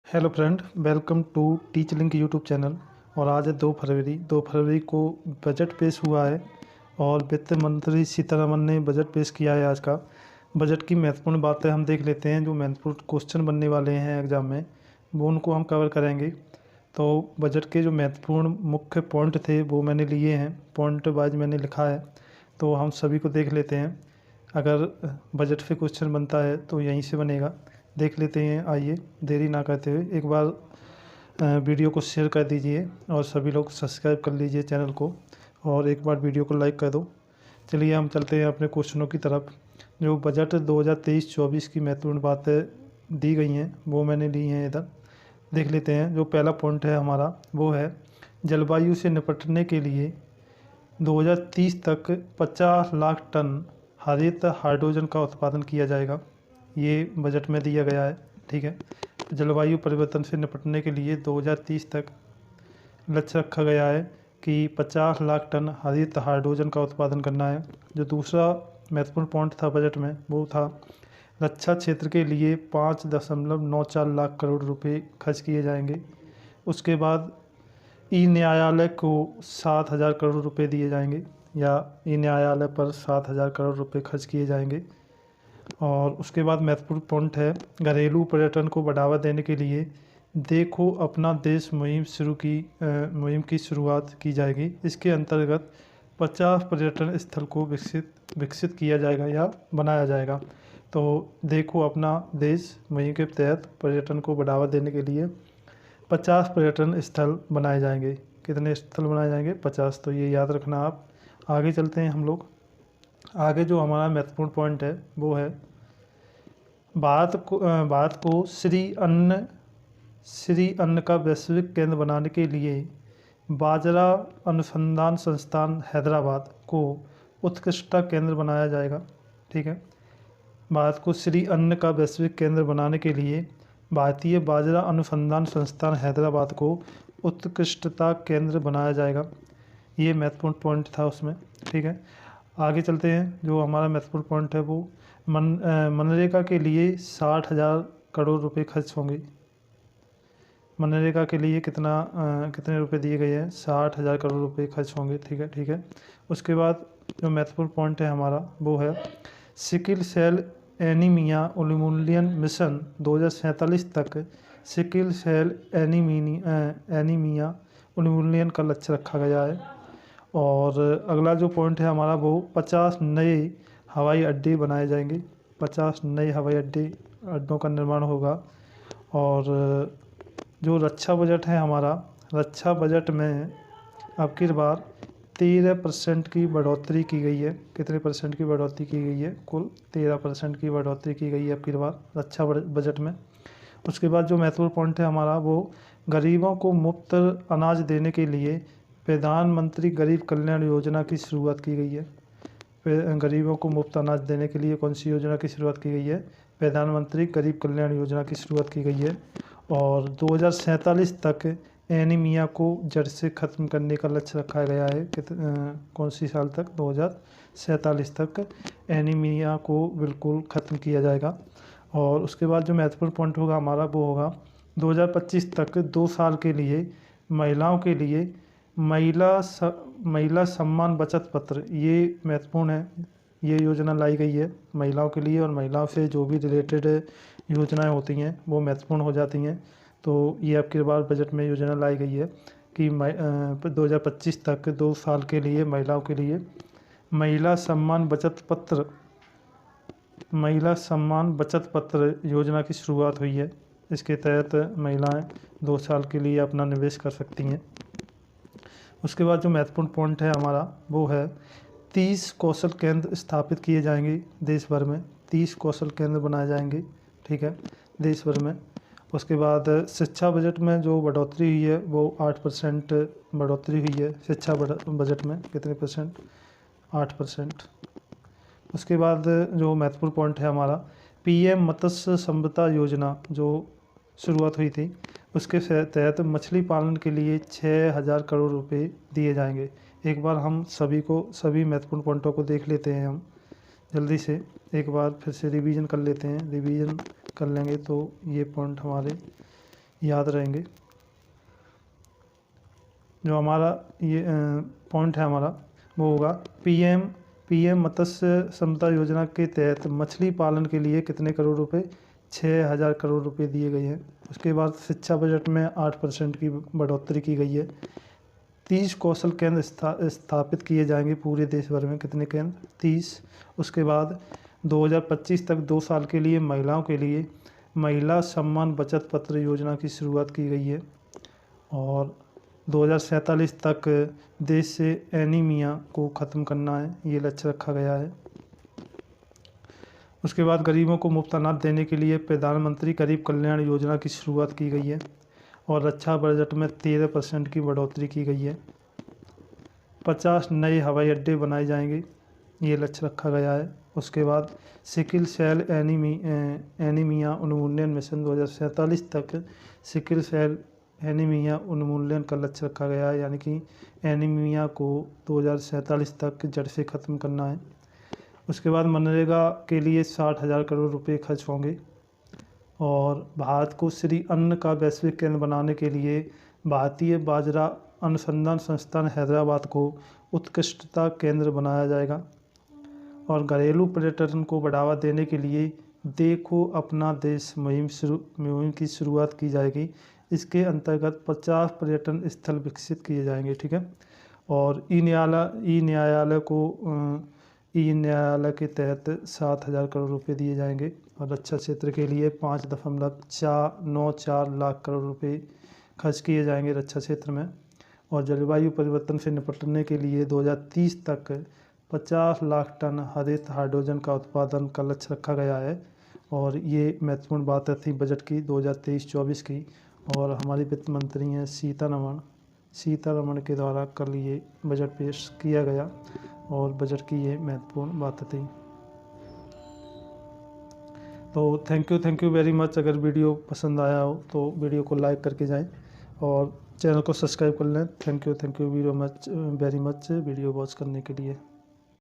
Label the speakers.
Speaker 1: Hello friend, welcome to teach link YouTube channel. और आज है 2 फरवरी को बजट पेश हुआ है और वित्त मंत्री सीतारमण ने बजट पेश किया है। आज का बजट की महत्वपूर्ण बातें हम देख लेते हैं। जो महत्वपूर्ण क्वेश्चन बनने वाले हैं एग्ज़ाम में वो उनको हम कवर करेंगे। तो बजट के जो महत्वपूर्ण मुख्य पॉइंट थे वो मैंने लिए हैं, पॉइंट वाइज मैंने लिखा है, तो हम सभी को देख लेते हैं। अगर बजट पे क्वेश्चन बनता है तो यहीं से बनेगा, देख लेते हैं। आइए देरी ना करते हुए एक बार वीडियो को शेयर कर दीजिए और सभी लोग सब्सक्राइब कर लीजिए चैनल को और एक बार वीडियो को लाइक कर दो। चलिए हम चलते हैं अपने क्वेश्चनों की तरफ। जो बजट 2023-24 की महत्वपूर्ण बातें दी गई हैं वो मैंने ली हैं, इधर देख लेते हैं। जो पहला पॉइंट है हमारा वो है जलवायु से निपटने के लिए 2030 तक 50 लाख टन हरित हाइड्रोजन का उत्पादन किया जाएगा। ये बजट में दिया गया है, ठीक है। जलवायु परिवर्तन से निपटने के लिए 2030 तक लक्ष्य रखा गया है कि 50 लाख टन हरित हाइड्रोजन का उत्पादन करना है। जो दूसरा महत्वपूर्ण पॉइंट था बजट में वो था रक्षा क्षेत्र के लिए 5.94 लाख करोड़ रुपए खर्च किए जाएंगे। उसके बाद ई न्यायालय को 7,000 करोड़ रुपए दिए जाएंगे, या ई न्यायालय पर 7,000 करोड़ रुपए खर्च किए जाएंगे। और उसके बाद महत्वपूर्ण पॉइंट है घरेलू पर्यटन को बढ़ावा देने के लिए देखो अपना देश मुहिम की शुरुआत की जाएगी। इसके अंतर्गत 50 पर्यटन स्थल को विकसित किया जाएगा या बनाया जाएगा। तो देखो अपना देश मुहिम के तहत पर्यटन को बढ़ावा देने के लिए 50 पर्यटन स्थल बनाए जाएंगे। कितने स्थल बनाए जाएंगे? 50। तो ये याद रखना आप। आगे चलते हैं हम लोग। आगे जो हमारा महत्वपूर्ण पॉइंट है वो है भारत को श्री अन्न का वैश्विक केंद्र बनाने के लिए बाजरा अनुसंधान संस्थान हैदराबाद को उत्कृष्टता केंद्र बनाया जाएगा, ठीक है। भारत को श्री अन्न का वैश्विक केंद्र बनाने के लिए भारतीय बाजरा अनुसंधान संस्थान हैदराबाद को उत्कृष्टता केंद्र बनाया जाएगा। ये महत्वपूर्ण पॉइंट था उसमें, ठीक है। आगे चलते हैं। जो हमारा महत्वपूर्ण पॉइंट है वो मनरेगा के लिए 60,000 करोड़ रुपए खर्च होंगे। मनरेगा के लिए कितने रुपए दिए गए हैं? 60,000 करोड़ रुपए खर्च होंगे, ठीक है, ठीक है। उसके बाद जो महत्वपूर्ण पॉइंट है हमारा वो है सिकिल सेल एनीमिया उन्मूलन मिशन 2047 तक सिकिल सेल एनीमिया उन्मूलन का लक्ष्य रखा गया है। और अगला जो पॉइंट है हमारा वो 50 नए हवाई अड्डे बनाए जाएंगे। 50 नए हवाई अड्डों का निर्माण होगा। और जो रक्षा बजट है हमारा, रक्षा बजट में अब की बार 13% की बढ़ोतरी की गई है। कितने परसेंट की बढ़ोतरी की गई है? कुल 13% की बढ़ोतरी की गई है अब की बार रक्षा बजट में। उसके बाद जो महत्वपूर्ण पॉइंट है हमारा वो गरीबों को मुफ्त अनाज देने के लिए प्रधानमंत्री गरीब कल्याण योजना की शुरुआत की गई है। गरीबों को मुफ्त अनाज देने के लिए कौन सी योजना की शुरुआत की गई है? प्रधानमंत्री गरीब कल्याण योजना की शुरुआत की गई है। और 2047 तक एनीमिया को जड़ से ख़त्म करने का लक्ष्य रखा गया है। कौन सी साल तक? 2047 तक एनीमिया को बिल्कुल ख़त्म किया जाएगा। और उसके बाद जो महत्वपूर्ण पॉइंट होगा हमारा वो होगा 2025 तक 2 साल के लिए महिलाओं के लिए महिला सम्मान बचत पत्र, ये महत्वपूर्ण है। ये योजना लाई गई है महिलाओं के लिए, और महिलाओं से जो भी रिलेटेड योजनाएं होती हैं वो महत्वपूर्ण हो जाती हैं। तो ये आपके बार बजट में योजना लाई गई है कि 2025 तक 2 साल के लिए महिलाओं के लिए महिला सम्मान बचत पत्र योजना की शुरुआत हुई है। इसके तहत महिलाएं 2 साल के लिए अपना निवेश कर सकती हैं। उसके बाद जो महत्वपूर्ण पॉइंट है हमारा वो है 30 कौशल केंद्र स्थापित किए जाएंगे देश भर में। 30 कौशल केंद्र बनाए जाएंगे, ठीक है, देश भर में। उसके बाद शिक्षा बजट में जो बढ़ोतरी हुई है वो 8% बढ़ोतरी हुई है शिक्षा बजट में। कितने परसेंट? 8%। उसके बाद जो महत्वपूर्ण पॉइंट है हमारा पीएम मत्स्य संपदा योजना जो शुरुआत हुई थी, उसके तहत मछली पालन के लिए 6,000 करोड़ रुपए दिए जाएंगे। एक बार हम सभी महत्वपूर्ण पॉइंटों को देख लेते हैं हम जल्दी से। एक बार फिर से रिवीजन कर लेते हैं। रिवीजन कर लेंगे तो ये पॉइंट हमारे याद रहेंगे। जो हमारा ये पॉइंट है हमारा वो होगा पीएम मत्स्य संपदा योजना के तहत मछली पालन के लिए कितने करोड़ रुपए, 6,000 करोड़ रुपए दिए गए हैं। उसके बाद शिक्षा बजट में 8% की बढ़ोतरी की गई है। 30 कौशल केंद्र स्थापित किए जाएंगे पूरे देश भर में। कितने केंद्र? 30। उसके बाद 2025 तक 2 साल के लिए महिलाओं के लिए महिला सम्मान बचत पत्र योजना की शुरुआत की गई है। और 2047 तक देश से एनीमिया को ख़त्म करना है, ये लक्ष्य रखा गया है। उसके बाद गरीबों को मुफ्त अनाज देने के लिए प्रधानमंत्री गरीब कल्याण योजना की शुरुआत की गई है। और रक्षा बजट में 13% की बढ़ोतरी की गई है। 50 नए हवाई अड्डे बनाए जाएंगे, ये लक्ष्य रखा गया है। उसके बाद सिकिल सेल एनीमिया उन्मूलन मिशन 2047 तक सिकिल सेल एनीमिया उन्मूलन का लक्ष्य रखा गया है, यानी कि एनीमिया को 2047 तक जड़ से ख़त्म करना है। उसके बाद मनरेगा के लिए 60,000 करोड़ रुपए खर्च होंगे। और भारत को श्री अन्न का वैश्विक केंद्र बनाने के लिए भारतीय बाजरा अनुसंधान संस्थान हैदराबाद को उत्कृष्टता केंद्र बनाया जाएगा। और घरेलू पर्यटन को बढ़ावा देने के लिए देखो अपना देश मुहिम की शुरुआत की जाएगी। इसके अंतर्गत 50 पर्यटन स्थल विकसित किए जाएंगे, ठीक है। और ई न्यायालय के तहत 7,000 करोड़ रुपए दिए जाएंगे। और रक्षा क्षेत्र के लिए 5.94 लाख करोड़ रुपए खर्च किए जाएंगे रक्षा क्षेत्र में। और जलवायु परिवर्तन से निपटने के लिए 2030 तक 50 लाख टन हरित हाइड्रोजन का उत्पादन का लक्ष्य रखा गया है। और ये महत्वपूर्ण बातें थी बजट की 2023-24 की। और हमारी वित्त मंत्री हैं सीतारमण के द्वारा कल ये बजट पेश किया गया और बजट की ये महत्वपूर्ण बातें थी। तो थैंक यू वेरी मच। अगर वीडियो पसंद आया हो तो वीडियो को लाइक करके जाएं और चैनल को सब्सक्राइब कर लें। Thank you very much video watch करने के लिए।